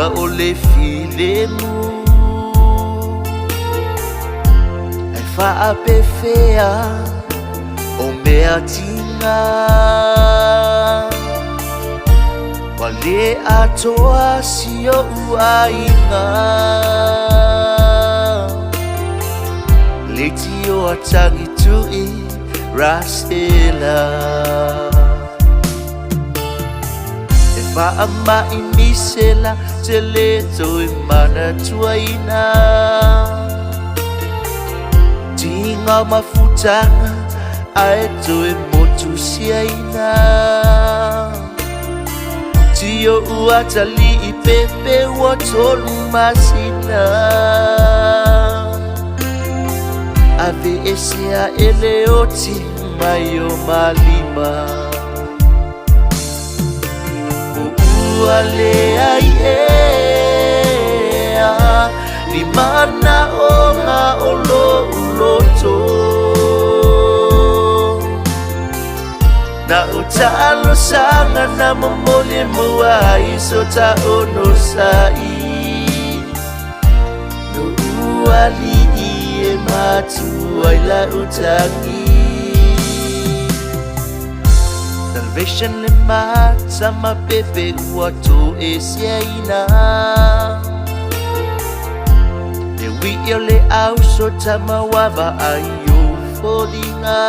o le filemu ai whaapewhea o mea tinga wa le atoa sio uainga le tio atangi tui rasela Ma'ama inisela te le toi mana tuaina Tinga mafutanga ai toi motu siaina Tio uatali I pepe wa tolu masina Ave esea eleoti mayo malima Ale ai ni mana o nga olo uloto na utalo sanga na momole muai so ta ono sai no ali e matu ai la utangi Salvation le mat sama pepe uato esiaina Le wio le au so tama wava ayo folinga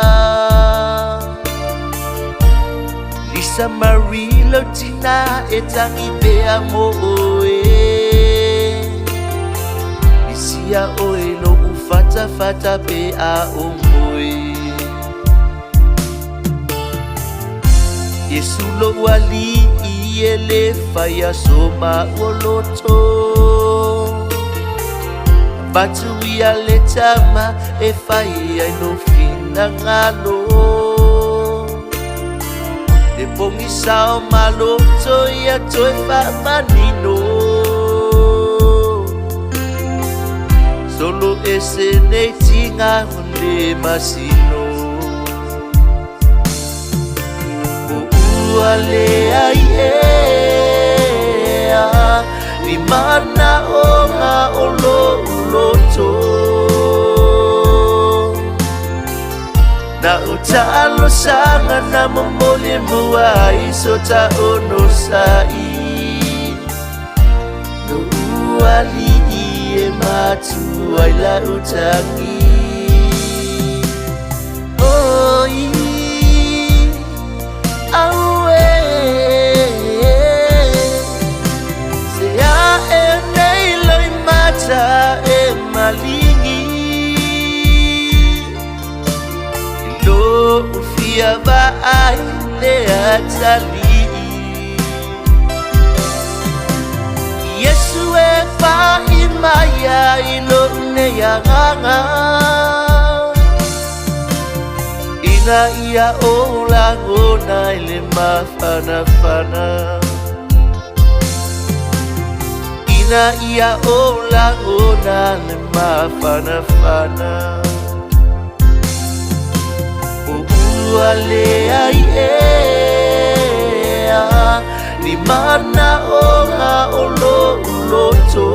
Lisa Marie Lotina etangi bea mo oe Isia oe lo ufata fata bea omoe Yesu lo wali iele faya soma woloto Batu ia letama e faya no fina ngalo De pongi sao maloto ia toi fa manino Solo ese ne tinga hunde masino Ale ai ni mana o nga olo uloto Na utalo sanga na momole muai so ta ono sai No ali e matu ai la utangi Malingi Lo ufia ba ai le atali Yesu e pa imaya ilo ne yanganga Ina ia ola ngona ile mafana fana Na ia ola ona le mafana fana O ale ai ni mana o nga olo uloto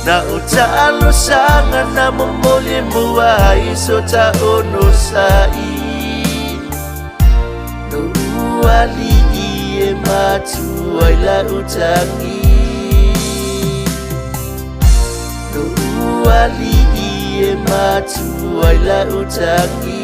Na utalo sanga na momole muai so ta ono sai No ali matu ai la utangi No ali matu ai la utangi